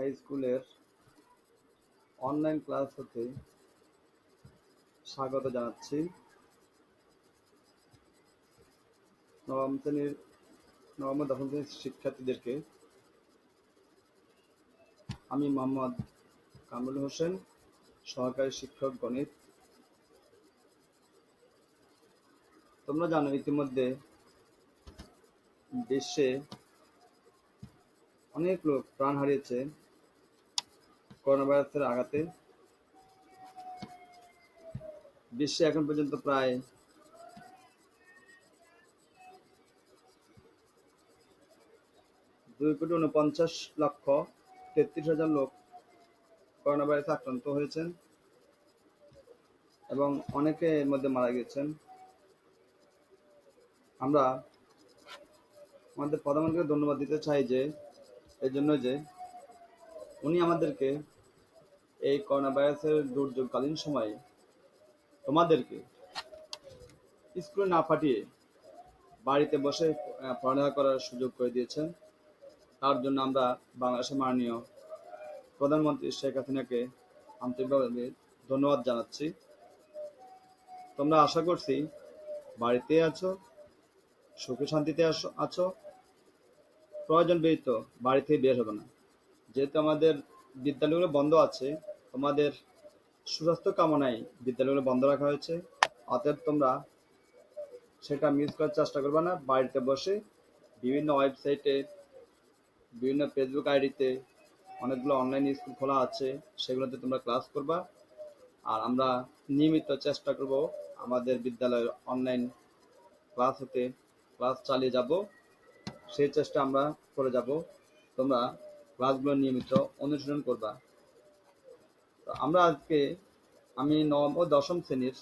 High স্কুলের online class হতে স্বাগত জানাচ্ছি। নবম ও দশম শ্রেণীর শিক্ষার্থীদেরকে আমি মোহাম্মদ কামরুল হোসেন, সহকারী শিক্ষক গণিত। তোমরা জানো ইতিমধ্যে বিশ্বে অনেক লোক প্রাণ হারিয়েছে করোনা ভাইরাসের আঘাতে। বিশ্বে এখন পর্যন্ত প্রায় 2,49,33,000 লোক করোনা ভাইরাসে আক্রান্ত হয়েছেন এবং অনেকে এর মধ্যে মারা গেছেন। আমরা আমাদের প্রধানমন্ত্রীকে ধন্যবাদ দিতে চাই যে এর জন্য যে উনি আমাদেরকে এই করোনা ভাইরাসের দুর্যোগকালীন সময়ে তোমাদেরকে স্কুলে না পাঠিয়ে বাড়িতে বসে পড়ালেখা করার সুযোগ করে দিয়েছেন। তার জন্য আমরা বাংলাদেশের মাননীয় প্রধানমন্ত্রী শেখ হাসিনাকে আন্তরিকভাবে ধন্যবাদ জানাচ্ছি। তোমরা আশা করছি বাড়িতে আছো, সুখে শান্তিতে আছো, প্রয়োজন ব্যতীত বাড়ি থেকে বের হবে না। যেহেতু আমাদের বিদ্যালয়গুলো বন্ধ আছে, তোমাদের সুস্বাস্থ্য কামনায় বিদ্যালয়গুলো বন্ধ রাখা হয়েছে। অতএব তোমরা সেটা মিস করার চেষ্টা করবে না। বাড়িতে বসে বিভিন্ন ওয়েবসাইটে, বিভিন্ন ফেসবুক আইডিতে অনেকগুলো অনলাইন স্কুল খোলা আছে, সেগুলোতে তোমরা ক্লাস করবা। আর আমরা নিয়মিত চেষ্টা করব আমাদের বিদ্যালয়ের অনলাইন ক্লাস চালিয়ে যাব, সেই চেষ্টা আমরা করে যাব। তোমরা ক্লাসগুলো নিয়মিত অনুশীলন করবা। তো আমরা আজকে আমি নবম ও দশম শ্রেণীর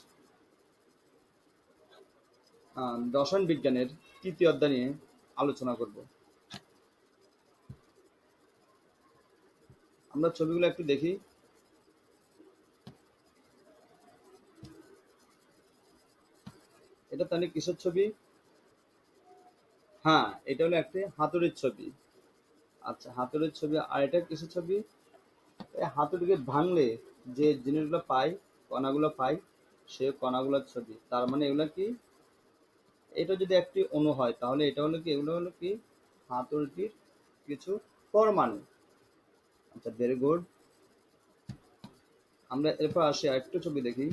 রসায়ন বিজ্ঞানের তৃতীয় অধ্যায় নিয়ে আলোচনা করব। আমরা ছবিগুলো একটু দেখি। এটা তাহলে কিসের ছবি? হ্যাঁ, এটা হলো একটি হাতুড়ির ছবি। আচ্ছা, হাতুড়ির ছবি। আর এটা কিসের ছবি? এই হাতুড়িকে ভাঙলে যে জিনিসগুলো পাই, কণাগুলো পাই, সে কণাগুলোর ছবি। তার মানে এগুলো কি? এটা যদি একটি অণু হয় তাহলে এটা হলো কি, এগুলো হলো কি হাতুড়িটির কিছু পরমাণু। আচ্ছা, ভেরি গুড। আমরা এরপর আসি আরেকটু ছবি দেখি।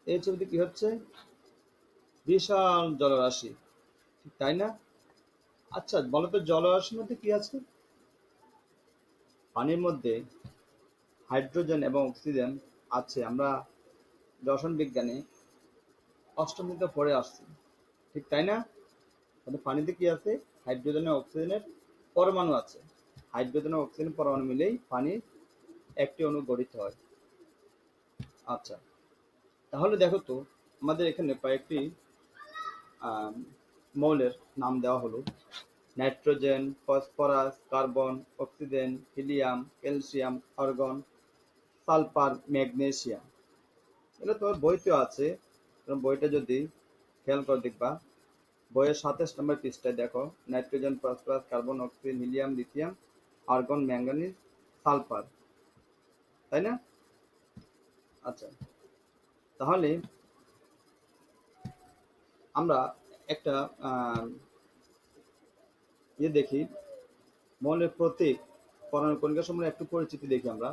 এই ছবিতে কি হচ্ছে? বিশাল জলরাশি, ঠিক তাই না? আচ্ছা বলতো, জলরাশির মধ্যে কি আছে? পানির মধ্যে হাইড্রোজেন এবং অক্সিজেন আছে। আমরা রসায়ন বিজ্ঞানে অষ্টম শ্রেণীতে পড়ে আসছি, ঠিক তাই না? তাহলে পানিতে কি আছে? হাইড্রোজেন ও অক্সিজেনের পরমাণু আছে। হাইড্রোজেন ও অক্সিজেন পরমাণু মিলেই পানির একটি অণু গঠিত হয়। আচ্ছা, তাহলে দেখো তো, আমাদের এখানে কয়েকটি মৌলের নাম দেওয়া হলো: nitrogen, phosphorus, carbon, oxygen, helium, calcium, argon, sulphur, magnesium. এটা তোমার বইতেও আছে। বইটা যদি খেয়াল করে দেখবা, বইয়ের 27 নম্বর পৃষ্ঠায় দেখো, nitrogen, phosphorus, carbon, oxygen, helium, lithium, argon, manganese, sulphur, তাই না? আচ্ছা, তাহলে আমরা একটা দেখি, মৌলের প্রতীক পরমাণু কণিকা সম্বন্ধে একটু পরিচিতি দেখি আমরা।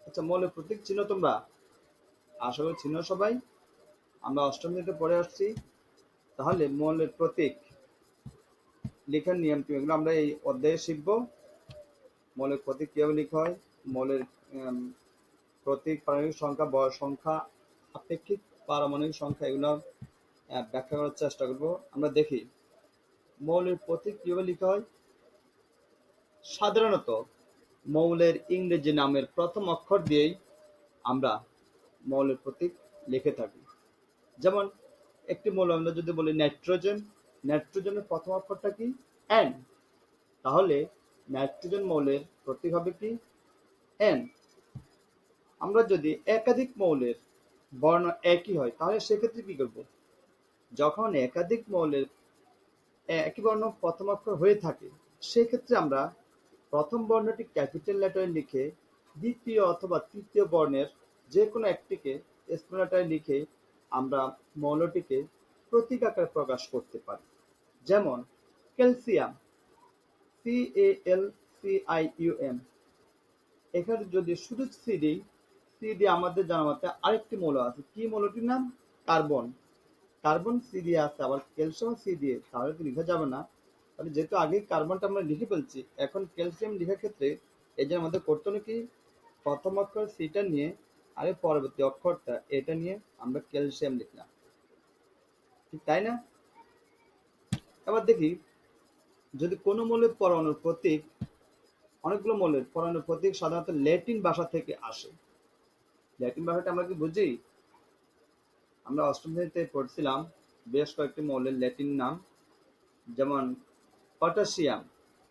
আচ্ছা, মৌলের প্রতীক চিনো তোমরা? আশা করি চিনো সবাই। আমরা অষ্টম শ্রেণীতে পড়ে আসছি। তাহলে মৌলের প্রতীক লেখার নিয়ম কি, এগুলো আমরা এই অধ্যায়ে শিখব। মৌলের প্রতীক কিভাবে লেখা হয়, মৌলের প্রতীক, পারমাণবিক সংখ্যা, ভর সংখ্যা, আপেক্ষিক পারমাণবিক সংখ্যা, এগুলো ব্যাখ্যা করার চেষ্টা করব। আমরা দেখি মৌলের প্রতীক কিভাবে লেখা হয়। সাধারণত মৌলের ইংরেজি নামের প্রথম অক্ষর দিয়েই আমরা মৌলের প্রতীক লিখে থাকি। যেমন একটি মৌল আমরা যদি বলি নাইট্রোজেন, নাইট্রোজেনের প্রথম অক্ষরটা কি? এন। তাহলে নাইট্রোজেন মৌলের প্রতীক হবে কি? এন। আমরা যদি একাধিক মৌলের বর্ণ একই হয় তাহলে সেক্ষেত্রে কি করব? যখন একাধিক মৌলের একই বর্ণ প্রথম অক্ষর হয়ে থাকে সেক্ষেত্রে আমরা প্রথম বর্ণটি ক্যাপিটাল লেটারে লিখে দ্বিতীয় অথবা তৃতীয় বর্ণের যে কোনো একটিকে স্মল লেটারে লিখে আমরা মৌলটিকে প্রতীক আকারে প্রকাশ করতে পারি। যেমন ক্যালসিয়াম, CALCIUM। এখানে যদি শুধু সি দিয়ে আমাদের জানা মতে আরেকটি মৌল আছে, কি মৌলটির নাম? কার্বন। কার্বন সি দিয়ে আছে, আবার ক্যালসিয়াম সি দিয়ে, তাহলে তো লেখা যাবে না। তাহলে যেহেতু আগে কার্বনটা আমরা লিখে ফেলছি, এখন ক্যালসিয়াম লেখার ক্ষেত্রে এই যে আমাদের করতে হলো কি, প্রথম অক্ষর সিটা নিয়ে আগে পরবর্তী অক্ষরটা এটা নিয়ে আমরা ক্যালসিয়াম লিখলাম, ঠিক তাই না? এবার দেখি, যদি কোনো মৌলের পরমাণুর প্রতীক, অনেকগুলো মৌলের পরমাণুর প্রতীক সাধারণত ল্যাটিন ভাষা থেকে আসে। ল্যাটিন ভাষাটা আমরা কি বুঝি? আমরা অষ্টম শ্রেণীতে পড়ছিলাম বেশ কয়েকটি মৌলের ল্যাটিন নাম, যেমন পটাশিয়াম,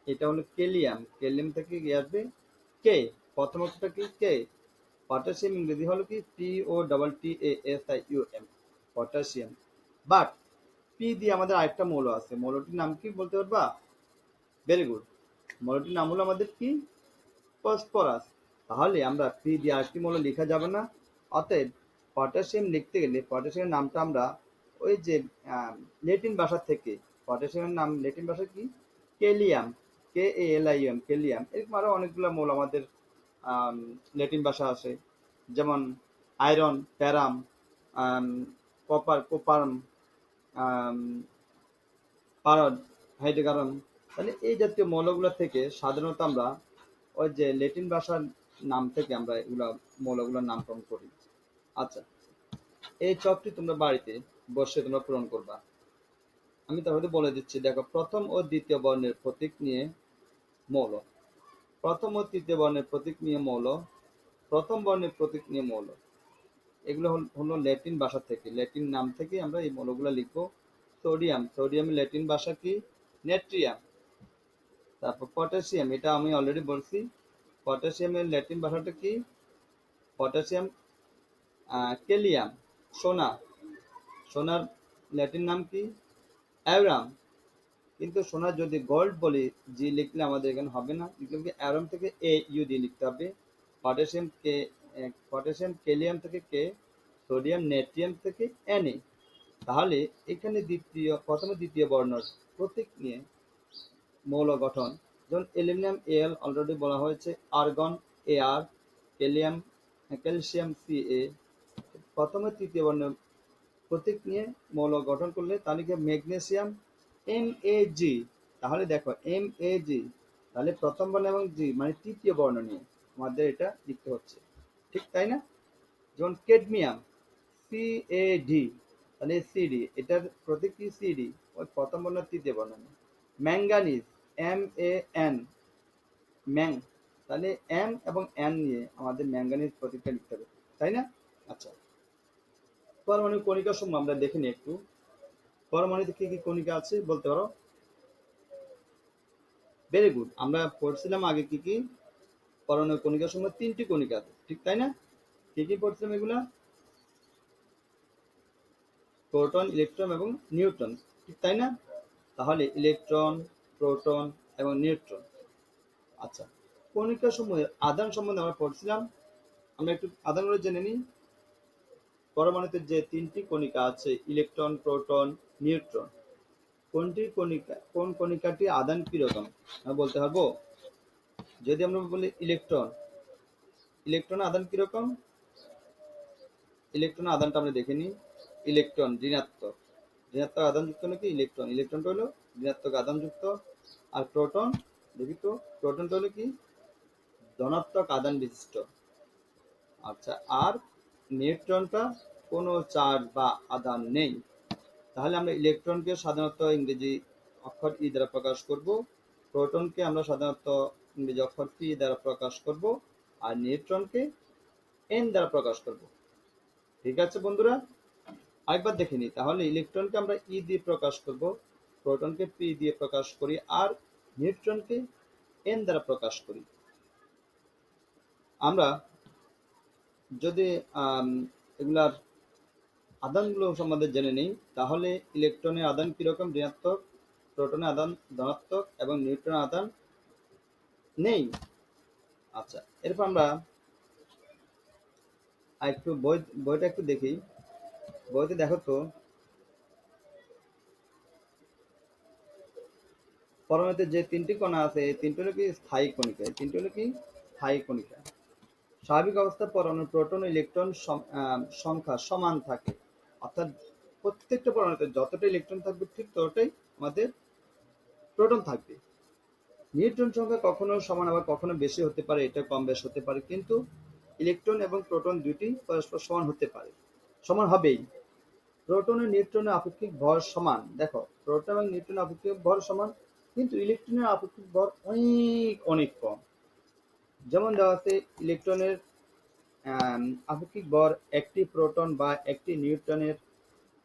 এটা হলো কেলিয়াম, কেলিয়াম থেকে কি আসবে? কে, প্রথম অক্ষরটা কি? কে। পটাশিয়াম ইংরেজি হলো কি? POTTASIUM, potassium. বাট পি দিয়ে আমাদের আরেকটা মৌল আছে, মৌলটির নাম কি বলতে পারবা? ভেরি গুড, মৌলটির নাম হলো আমাদের কি? ফসফরাস। তাহলে আমরা পি দিয়ে আরেকটি মৌল লেখা যাবে না। অতএব পটাশিয়াম লিখতে গেলে পটাশিয়ামের নামটা আমরা ওই যে ল্যাটিন ভাষা থেকে, পটাশিয়ামের নাম ল্যাটিন ভাষা কি? কেলিয়াম, KALIUM, কেলিয়াম। এরকম আরো অনেকগুলো মৌল আমাদের ল্যাটিন ভাষা আছে, যেমন আয়রন, প্যারাম, কপার, কোপারম, পারদ, হাইড্রোকার্বন। তাহলে এই জাতীয় মৌলগুলো থেকে সাধারণত আমরা ওই যে ল্যাটিন ভাষার নাম থেকে আমরা এগুলা মৌলগুলোর নামকরণ করি। আচ্ছা, এই চকটি তোমরা বাড়িতে বসে তোমরা পূরণ করবা। আমি তাহলে বলে দিচ্ছি, দেখো, প্রথম ও দ্বিতীয় বর্ণের প্রতীক নিয়ে মৌল, প্রথম ও তৃতীয় বর্ণের প্রতীক নিয়ে মৌল, প্রথম বর্ণের প্রতীক নিয়ে মৌল। এগুলো হলো ল্যাটিন ভাষা থেকে, ল্যাটিন নাম থেকে আমরা এই মৌলগুলো লিখবো। সোডিয়াম, সোডিয়ামের ল্যাটিন ভাষা কি? নেট্রিয়াম। তারপর পটাশিয়াম, এটা আমি অলরেডি বলছি, পটাশিয়ামের ল্যাটিন ভাষাটা কি? পটাশিয়াম। কেলিয়াম, সোনা, সোনার ল্যাটিন নাম কি? অ্যারাম। কিন্তু সোনা যদি গোল্ড বলি, জি লিখলে আমাদের এখানে হবে না, লিখলে অ্যারাম থেকে AU দিয়ে লিখতে হবে। পটাশিয়াম কে, পটাশিয়াম কেলিয়াম থেকে কে, সোডিয়াম নেট্রিয়াম থেকে Na। তাহলে এখানে প্রথমে দ্বিতীয় বর্ণের প্রতীক নিয়ে মৌল গঠন, যেমন অ্যালুমিনিয়াম Al অলরেডি বলা হয়েছে, আর্গন Ar, ক্যালিয়াম ক্যালসিয়াম Ca। প্রথমে তৃতীয় বর্ণের প্রতীক নিয়ে মৌল গঠন করলে তাহলে কি? Magnesium Mag। তাহলে দেখো Mag, তাহলে প্রথম বর্ণ এবং জি মানে তৃতীয় বর্ণ নিয়ে আমাদের এটা লিখতে হচ্ছে, ঠিক তাই না? যেমন ক্যাডমিয়াম CAD, তাহলে CD, এটার প্রতীক কি? CD, ওই প্রথম বর্ণ তৃতীয় বর্ণ নিয়ে। ম্যাঙ্গানিজ MAN, ম্যাং, তাহলে M এবং N নিয়ে আমাদের ম্যাঙ্গানিজ প্রতীকটা লিখতে হবে, তাই না? আচ্ছা, পারমাণবিক কণিকা সমূহ আমরা দেখে নিই একটু। পরমাণুতে কি কি কণিকা আছে বলতে পারো? ভেরি গুড, আমরা পড়ছিলাম আগে কি কি পরমাণবিক কণিকা সমূহ? 3টি কণিকা আছে, ঠিক তাই না? কি কি পড়ছিলাম এগুলা? প্রোটন, ইলেকট্রন এবং নিউট্রন, ঠিক তাই না? তাহলে ইলেকট্রন, প্রোটন এবং নিউট্রন। আচ্ছা, কণিকা সমূহের আধান সম্বন্ধে আমরা পড়ছিলাম, আমরা একটু আধানগুলো জেনে নিই। পরমাণুতে যে 3টি কণিকা আছে, ইলেকট্রন, প্রোটন, নিউট্রন, কোন কণিকাটির আধান কিরকম আমরা বলতে পারবো? যদি আমরা বলি ইলেকট্রন, ইলেকট্রনের আধান কিরকম? ইলেকট্রনের আধানটা আমরা দেখে নিই। ইলেকট্রন ঋণাত্মক, ঋণাত্মক আধানযুক্ত নাকি ইলেকট্রন? ইলেকট্রনটা হলো ঋণাত্মক আধানযুক্ত। আর প্রোটন, দেখি তো, প্রোটনটা হলো কি? ধনাত্মক আধান বিশিষ্ট। আচ্ছা, আর নিউট্রনটা কোনো চার্জ বা আধান নেই। তাহলে আমরা ইলেকট্রনকে সাধারণত ইংরেজি অক্ষর ই দ্বারা প্রকাশ করব, প্রোটনকে আমরা সাধারণত ইংরেজি অক্ষর পি দ্বারা প্রকাশ করব, আর নিউট্রনকে এন দ্বারা প্রকাশ করব। ঠিক আছে বন্ধুরা, আরেকবার দেখে নিই। তাহলে ইলেকট্রনকে আমরা ই দিয়ে প্রকাশ করব, প্রোটনকে পি দিয়ে প্রকাশ করি, আর নিউট্রনকে এন দ্বারা প্রকাশ করি। আমরা যদি এগুলার আধানগুলো সম্বন্ধে জেনে নিই, তাহলে ইলেকট্রনের আধান কিরকম? ঋণাত্মক, প্রোটনের আদান ধনাত্মক এবং নিউট্রনের আদান নেই। আচ্ছা, এরপর আমরা একটু বইটা একটু দেখি। বইতে দেখো তো, পরমাণুতে যে তিনটি কণা আছে এই তিনটি হলো কি স্থায়ী কণিকা। এই তিনটি হলো কি স্থায়ী কণিকা। স্বাভাবিক অবস্থায় পরমাণুর প্রোটন ও ইলেকট্রন সংখ্যা সমান থাকে, অর্থাৎ প্রত্যেকটা পরমাণুতে যতটা ইলেকট্রন থাকবে ঠিক ততটাই আমাদের প্রোটন থাকবে। নিউট্রন সংখ্যা কখনো সমান আবার কখনো বেশি হতে পারে, এটা কম বেশ হতে পারে, কিন্তু ইলেকট্রন এবং প্রোটন দুটি পরস্পর সমান হতে পারে, সমান হবেই। প্রোটন ও নিউট্রনের আপেক্ষিক ভর সমান। দেখো, প্রোটন এবং নিউট্রনের আপেক্ষিক ভর সমান, কিন্তু ইলেকট্রনের আপেক্ষিক ভর অনেক অনেক কম। যেমন দেওয়া আছে, ইলেকট্রনের আপেক্ষিক ভর একটি প্রোটন বা একটি নিউট্রনের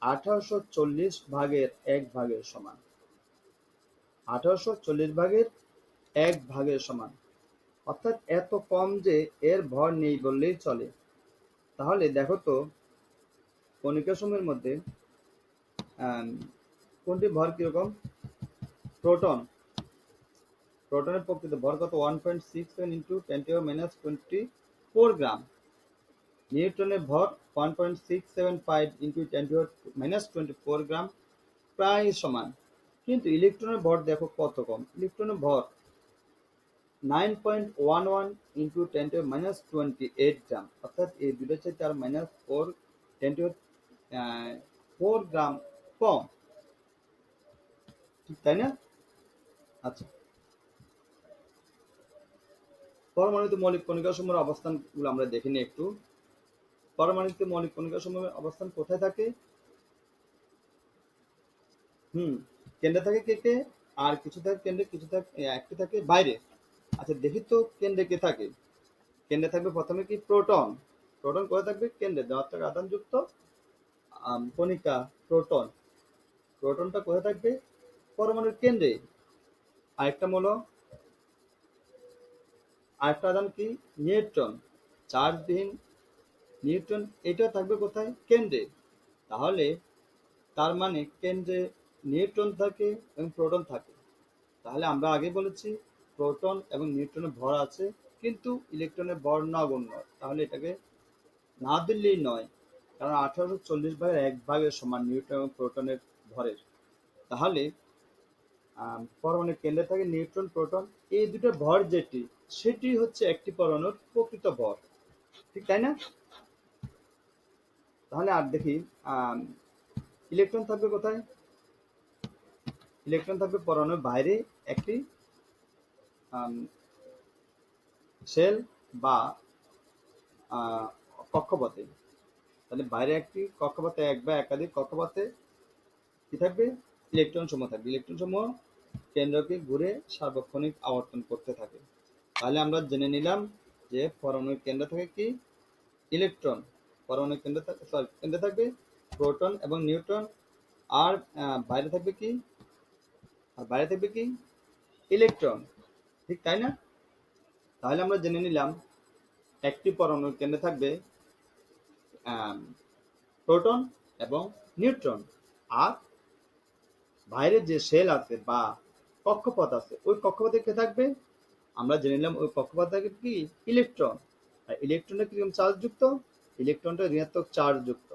1840 ভাগের 1 ভাগের সমান। 1840 ভাগের 1 ভাগের সমান, অর্থাৎ এত কম যে এর ভর নেই বললেই চলে। তাহলে দেখো তো, কণিকা সমূহের মধ্যে কোনটি ভর কিরকম? প্রোটন। প্রোটনের প্রকৃত ভর কত? 1.67 ইন্টু 10⁻⁻24 গ্রাম। নিউট্রনের ভর 1.675 ইন্টু 10⁻⁻24 গ্রাম, প্রায় সমান। কিন্তু ইলেকট্রনের ভর দেখো কত কম। ইলেকট্রনের ভর 9.11 ইন্টু 10⁻28 গ্রাম, অর্থাৎ এই দুটো চাইতে আর -4 10⁻4 গ্রাম কম, ঠিক তাই না? আচ্ছা, পরমাণুতে মৌলিক কণিকা সমূহের অবস্থানগুলো আমরা দেখে নিই একটু। পরমাণুতে মৌলিক কণিকা সমূহের অবস্থান কোথায় থাকে? কেন্দ্রে থাকে কে কে, আর কিছু থাকে কেন্দ্রে, কিছু থাকে একটি থাকে বাইরে। আচ্ছা, দেখি তো কেন্দ্রে কে থাকে। কেন্দ্রে থাকবে প্রথমে কি প্রোটন। প্রোটন কোথায় থাকবে? কেন্দ্রে। ধনাত্মক আধানযুক্ত কণিকা প্রোটন। প্রোটনটা কোথায় থাকবে? পরমাণুর কেন্দ্রে। আরেকটা হলো, আরেকটা আধান কি? নিউট্রন। চার্জবিহীন নিউট্রন, এটা থাকবে কোথায়? কেন্দ্রে। তাহলে তার মানে কেন্দ্রে নিউট্রন থাকে এবং প্রোটন থাকে। তাহলে আমরা আগে বলেছি প্রোটন এবং নিউট্রনের ভর আছে, কিন্তু ইলেকট্রনের ভর নগণ্য। তাহলে এটাকে না দিলেই নয়, কারণ 1840 ভাগের 1 ভাগের সমান নিউট্রন এবং প্রোটনের ভরের। তাহলে পরমাণুর কেন্দ্রে থাকে নিউট্রন, প্রোটন, এই দুটোর ভর যেটি, সেটি হচ্ছে একটি পরমাণুর প্রকৃত ভর, ঠিক তাই না? তাহলে আর দেখি, ইলেকট্রন থাকবে কোথায়? ইলেকট্রন থাকবে পরমাণুর বাইরে একটি শেল বা কক্ষপথে। তাহলে বাইরে একটি কক্ষপথে, এক বা একাধিক কক্ষপথে কি থাকবে? ইলেকট্রন সমূহ থাকবে। ইলেকট্রন সমূহ কেন্দ্রকে ঘুরে সার্বক্ষণিক আবর্তন করতে থাকে। তাহলে আমরা জেনে নিলাম যে পরমাণুর কেন্দ্রে থাকে কি? ইলেকট্রন। পরমাণুর কেন্দ্রে থাকবে প্রোটন এবং নিউট্রন। আর বাইরে থাকবে কি? আর বাইরে থাকবে কি? ইলেকট্রন, ঠিক তাই না? তাহলে আমরা জেনে নিলাম একটি পরমাণুর কেন্দ্রে থাকবে প্রোটন এবং নিউট্রন, আর বাইরে যে শেল আছে বা কক্ষপথ আছে, ওই কক্ষপথে কে থাকবে? আমরা জেনে নিলাম ওই কক্ষপথ থাকবে কি? ইলেকট্রন। আর ইলেকট্রনটা কিরকম চার্জ যুক্ত? ইলেকট্রনটা ঋণাত্মক চার্জ যুক্ত,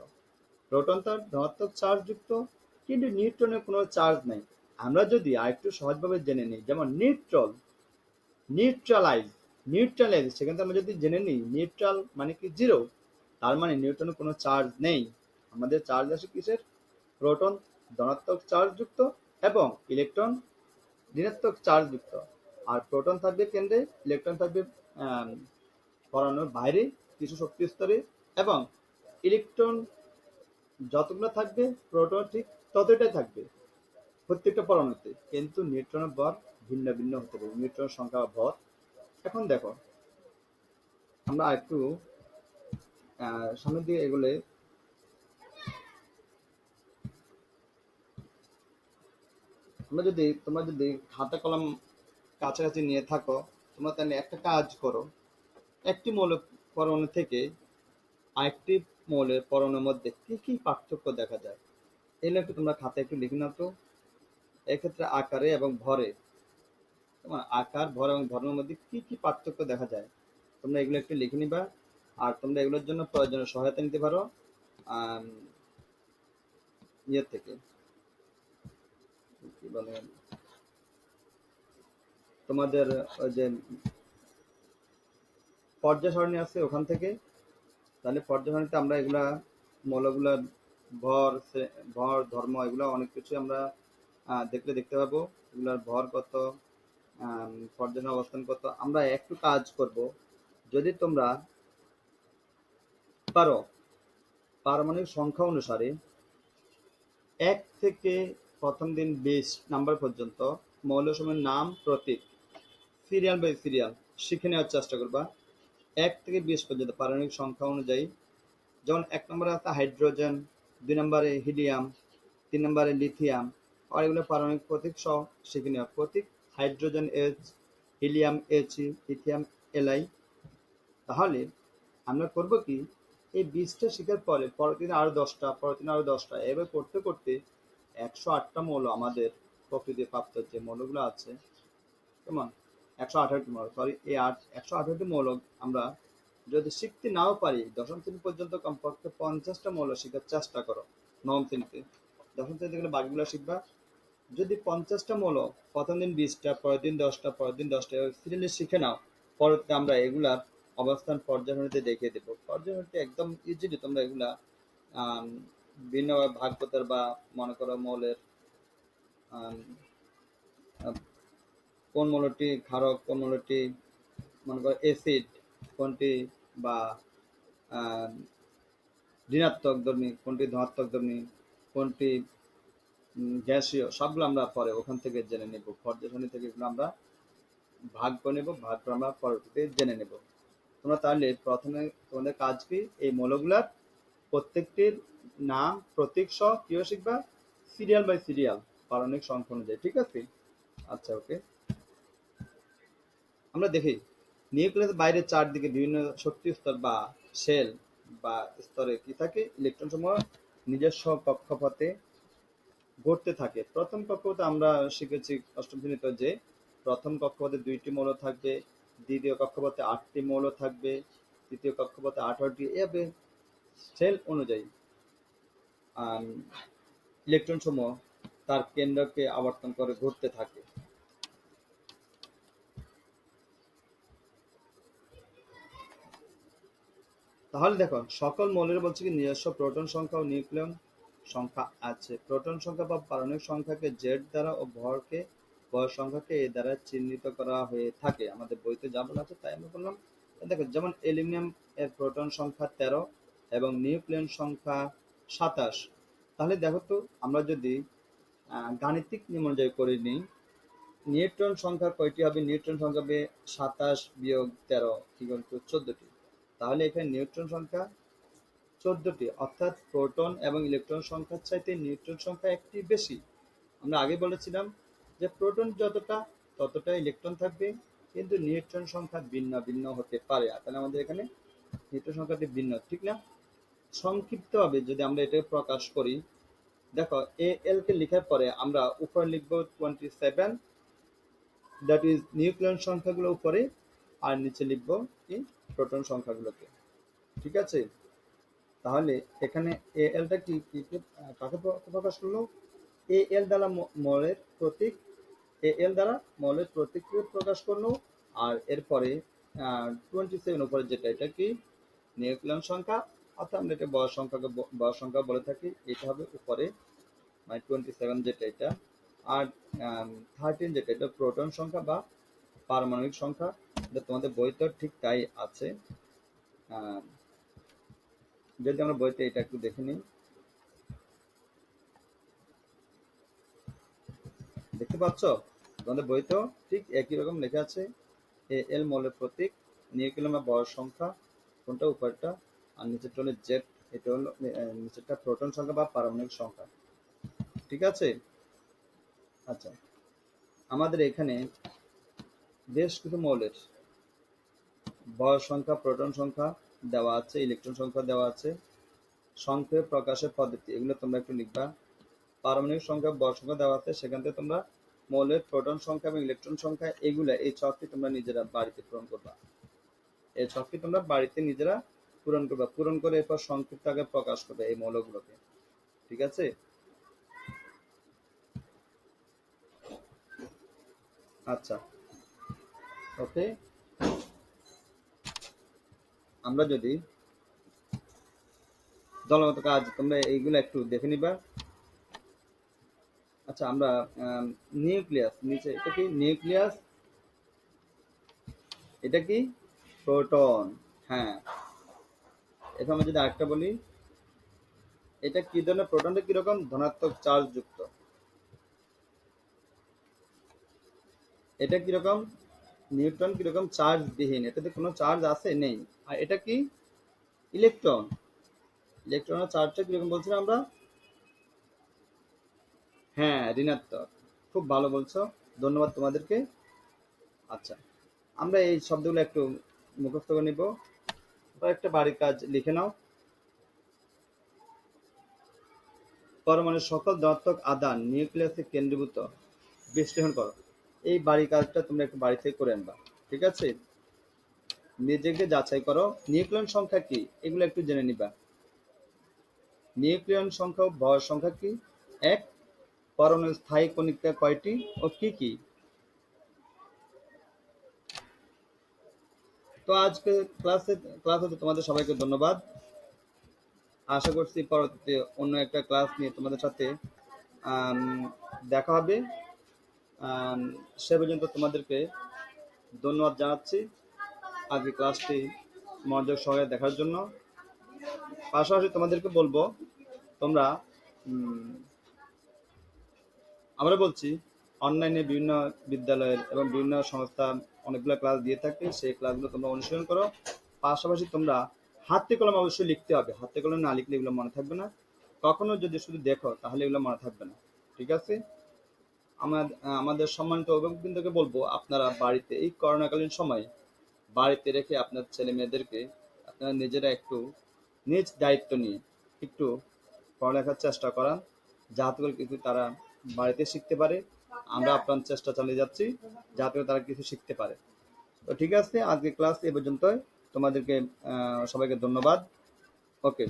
প্রোটনটা ধনাত্মক চার্জ যুক্ত, কিন্তু নিউট্রনের কোনো চার্জ নাই। আমরা যদি আরেকটু সহজভাবে জেনে নিই, যেমন নিউট্রালাইজ, সেখানে আমরা যদি জেনে নিই নিউট্রাল মানে কি? জিরো। তার মানে নিউট্রনের কোনো চার্জ নেই। আমাদের চার্জ আছে কিসের? প্রোটন ধনাত্মক চার্জ যুক্ত এবং ইলেকট্রন ঋণাত্মক চার্জ যুক্ত। আর প্রোটন থাকবে কেন্দ্রে, ইলেকট্রন থাকবে পরমাণুর বাইরে কিছু শক্তি স্তরে, এবং ইলেকট্রন যতগুলো থাকবে প্রোটন ঠিক ততটাই থাকবে প্রত্যেকটা পরমাণুতে, কিন্তু নিউট্রনের ভর ভিন্ন ভিন্ন হতে পারে, নিউট্রনের সংখ্যা বা ভর। এখন দেখো, আমরা একটু সামনের দিকে এগুলো, তোমরা যদি খাতা কলম কাছাকাছি নিয়ে থাকো, তোমরা তাহলে একটা কাজ করো। একটি মৌলের পরমাণু থেকে আরেকটি মৌলের পরমাণুর মধ্যে কি কি পার্থক্য দেখা যায়, এগুলো একটু তোমরা খাতায় একটু লিখে নাও তো। এক্ষেত্রে আকারে এবং ভরে, তোমার আকার, ভর এবং ধর্মের মধ্যে কি কি পার্থক্য দেখা যায়, তোমরা এগুলো একটু লিখে নিবা। আর তোমরা এগুলোর জন্য প্রয়োজনীয় সহায়তা নিতে পারো আম, ইয়ে থেকে, কি বলে, তোমাদের ওই যে পর্যায় সারণী আছে ওখান থেকে। তাহলে পর্যায় সারণীতে আমরা এগুলা মৌলগুলা ভর ভর ধর্ম এগুলো অনেক কিছু আমরা দেখলে দেখতে পাবো, এগুলার ভর কত, পর্যায় অবস্থান কত। আমরা একটু কাজ করব, যদি তোমরা পারো পারমাণবিক সংখ্যা অনুসারে 1 থেকে প্রথম দিন 20 নাম্বার পর্যন্ত মৌলসমূহের নাম, প্রতীক, সিরিয়াল বাই সিরিয়াল শিখে নেওয়ার চেষ্টা করবা। 1 থেকে 20 পর্যন্ত পারমাণবিক সংখ্যা অনুযায়ী, যেমন 1 নম্বরে আছে হাইড্রোজেন, 2 নম্বরে হিলিয়াম, 3 নম্বরে লিথিয়াম। আর এগুলো পারমাণবিক প্রতীক সহ শিখে নেওয়া। প্রতীক hydrogen H, helium H, lithium LI. তাহলে আমরা করব কি, এই 20টা শেখার পরে পরের দিন আরো 10টা, পরের দিন আরো 10টা, এভাবে করতে করতে 108টা মৌল আমাদের প্রকৃতির প্রাপ্ত যে মৌলগুলো আছে, কেমন, 118টি মৌল, সরি এই 118টি মৌল আমরা যদি শিখতে নাও পারি, দশম শ্রেণী পর্যন্ত কমপক্ষে 50টা মৌল শেখার চেষ্টা করো। নবম শ্রেণীতে, দশম শ্রেণীতে গেলে বাকিগুলো শিখবা। যদি 50টা মৌল প্রথম দিন 20টা, পরের দিন 10টা, পরের দিন 10টা সিরিয়ালি শিখে নাও, পরবর্তীতে আমরা এগুলার অবস্থান পর্যায়সারণীতে দেখিয়ে দেবো। পর্যায়সারণীতে একদম ইজিলি তোমরা এগুলা ভিন্নভাবে ভাগ করতে, বা মনে করো মৌলের আম, আহ, কোন মৌলটি ক্ষারক, কোন মৌলটি মনে করো অ্যাসিড, কোনটি বা আহ, ঋণাত্মক ধর্মী, কোনটি ধনাত্মক ধর্মী, কোনটি গ্যাসীয়, সবগুলো আমরা পরে ওখান থেকে জেনে নেব। পর্যায়সারণী থেকে এগুলো আমরা ভাগ করে নেব, ভাগ করে আমরা পরবর্তীতে জেনে নেব। তোমরা তাহলে প্রথমে তোমাদের কাজ কি, এই মৌলগুলার প্রত্যেকটির নাম, প্রতীক সহ কিভাবে শিখবা, সিরিয়াল বাই সিরিয়াল পারমাণবিক সংখ্যা অনুযায়ী। ঠিক আছে, আচ্ছা ওকে। আমরা দেখি নিউক্লিয়াসের বাইরে চারদিকে বিভিন্ন শক্তি স্তর বা শেল বা স্তরে কি থাকে, ইলেকট্রন সমূহ নিজস্ব কক্ষপথে ঘুরতে থাকে। প্রথম কক্ষপথে আমরা শিখেছি অষ্টম শ্রেণীতে যে প্রথম কক্ষপথে 2টি মৌল থাকবে, দ্বিতীয় কক্ষপথে 8টি মৌল থাকবে, তৃতীয় কক্ষপথে 18টি, এভাবে সেল অনুযায়ী ইলেকট্রন সমূহ তার কেন্দ্রকে আবর্তন করে ঘুরতে থাকে। তাহলে দেখো সকল মৌলের বলছে কি নিজস্ব প্রোটন সংখ্যা ও নিউক্লিয়ন সংখ্যা আছে। প্রোটন সংখ্যা বা পারমাণবিক সংখ্যাকে জেড দ্বারা ও ভরকে ভর সংখ্যাকে এ দ্বারা চিহ্নিত করা হয়ে থাকে। আমাদের বইতে যা বলা আছে তাই আমরা বললাম। দেখো যেমন অ্যালুমিনিয়াম এর প্রোটন সংখ্যা 13 এবং নিউক্লিয়ন সংখ্যা 27। তাহলে দেখো তো আমরা যদি গাণিতিক নিয়ম অনুযায়ী করে নিই, নিউট্রন সংখ্যা কয়টি হবে, নিউট্রন সংখ্যা হবে 27 বিয়োগ 13 ইকুয়াল টু 14টি। তাহলে এখানে নিউট্রন সংখ্যা 14টি, অর্থাৎ প্রোটন এবং ইলেকট্রন সংখ্যার চাইতে নিউট্রন সংখ্যা একটি বেশি। আমরা আগে বলেছিলাম যে প্রোটন যতটা ততটা ইলেকট্রন থাকবে, কিন্তু নিউট্রন সংখ্যা ভিন্ন ভিন্ন হতে পারে। তাহলে আমাদের এখানে নিউট্রন সংখ্যাটি ভিন্ন, ঠিক না? সংক্ষিপ্তভাবে যদি আমরা এটাকে প্রকাশ করি, দেখো এ এল কে লেখার পরে আমরা উপরে লিখব 27, দ্যাট ইজ নিউক্লিয়ন সংখ্যাগুলো উপরে, আর নিচে লিখব কি প্রোটন সংখ্যাগুলোকে। ঠিক আছে, তাহলে এখানে এ এলটা কি কাকে প্রকাশ করলো, এ এল দ্বারা মৌলের প্রতীক, এ এল দ্বারা মৌলের প্রতীককে প্রকাশ করলো। আর এরপরে 27 উপরে যেটা, এটা কি নিউক্লিয়ন সংখ্যা, অর্থাৎ আমরা এটা বর সংখ্যা বলে থাকি, এটা হবে উপরে, মানে 27 যেটা এটা। আর 13 যেটা, এটা প্রোটন সংখ্যা বা পারমাণবিক সংখ্যা। এটা তোমাদের বইতে ঠিক তাই আছে। যদি আমরা বইতে এটা একটু দেখে নিই, দেখতে পাচ্ছ তোমাদের বইতেও ঠিক একই রকম লেখা আছে। এ এল মৌলের প্রতীক, নিউক্লিয়ন বা ভর সংখ্যা কোনটা উপরটা, আর নিচেরটা হলো জেড, এটা হলো নিচেরটা প্রোটন সংখ্যা বা পারমাণবিক সংখ্যা। ঠিক আছে, আচ্ছা আমাদের এখানে বেশ কিছু মৌলের ভর সংখ্যা, প্রোটন সংখ্যা দেওয়া আছে, ইলেকট্রন সংখ্যা দেওয়া আছে। সংক্ষেপে প্রকাশের পদ্ধতি এগুলো তোমরা একটু লিখবা। পারমাণবিক সংখ্যা, ভর সংখ্যা দেওয়া আছে, সেখান থেকে তোমরা মৌলের প্রোটন সংখ্যা এবং ইলেকট্রন সংখ্যা এগুলা, এই ছকটি তোমরা নিজেরা বাড়িতে পূরণ করবা। এই ছকটি তোমরা বাড়িতে নিজেরা পূরণ করবা, পূরণ করে এরপর সংক্ষিপ্ত আকারে প্রকাশ করবে এই মৌলগুলোকে। ঠিক আছে? আচ্ছা, ওকে। আমরা যদি দলগত কাজ, তোমরা এইগুলো একটু দেখে নিবা। আচ্ছা, আমরা নিউক্লিয়াস, নিচে এটা কি নিউক্লিয়াস, এটা কি প্রোটন। হ্যাঁ, এখন আমরা যদি আরেকটা বলি, এটা কি ধরনের, প্রোটনটা কিরকম, ধনাত্মক চার্জ যুক্ত। এটা কিরকম, নিউট্রন কিরকম, চার্জ বিহীন, এটাতে কোনো চার্জ আছে নেই। আর এটা কি ইলেকট্রন, ইলেকট্রনের চার্জটা কিরকম বলছিলাম আমরা, হ্যাঁ ঋণাত্মক। খুব ভালো বলছো, ধন্যবাদ তোমাদেরকে। আচ্ছা, আমরা এই শব্দগুলো একটু মুখস্থ করে নিব। একটা বাড়ির কাজ লিখে নাও। পরমাণুর সকল ধনাত্মক আধান নিউক্লিয়াসে কেন্দ্রীভূত বিশ্লেষণ করো। এই বাড়ির কাজটা তোমরা একটু বাড়ি থেকে করে আনবা। ঠিক আছে? নিজেকে যাচাই করো। নিউক্লিয়ন সংখ্যা কি, এগুলো একটু জেনে নিবা। নিউক্লিয়ন সংখ্যা, ভর সংখ্যা কি, এক, পরমাণুর স্থায়ী কণিকা কয়টি ও কি কি। তো আজকে ক্লাসে তোমাদের সবাইকে ধন্যবাদ। আশা করছি পরবর্তীতে অন্য একটা ক্লাস নিয়ে তোমাদের সাথে দেখা হবে। সে পর্যন্ত তোমাদেরকে ধন্যবাদ জানাচ্ছি আজকে ক্লাসটি মনোযোগ সহকারে দেখার জন্য। পাশাপাশি তোমাদেরকে বলবো, তোমরা আমরা বলছি অনলাইনে বিভিন্ন বিদ্যালয়ের এবং বিভিন্ন সংস্থা অনেকগুলো ক্লাস দিয়ে থাকে, সেই ক্লাসগুলো তোমরা অনুসরণ করো। পাশাপাশি তোমরা হাতে কলমে অবশ্যই লিখতে হবে, হাতে কলমে না লিখলে এগুলো মনে থাকবে না। কখনো যদি শুধু দেখো তাহলে এগুলো মনে থাকবে না। ঠিক আছে? আমাদের সম্মানিত অভিভাবকবৃন্দকে বলবো, আপনারা বাড়িতে এই করোনাকালীন সময়ে বাড়িতে রেখে আপনার ছেলে মেয়েদেরকে আপনারা নিজেরা একটু নিজ দায়িত্ব নিয়ে একটু পড়ালেখার চেষ্টা করান, যাতে করে কিছু তারা বাড়িতে শিখতে পারে। আমরা আপনার চেষ্টা চালিয়ে যাচ্ছি যাতে করে তারা কিছু শিখতে পারে। তো ঠিক আছে, আজকে ক্লাস এ পর্যন্ত। তোমাদেরকে সবাইকে ধন্যবাদ। ওকে।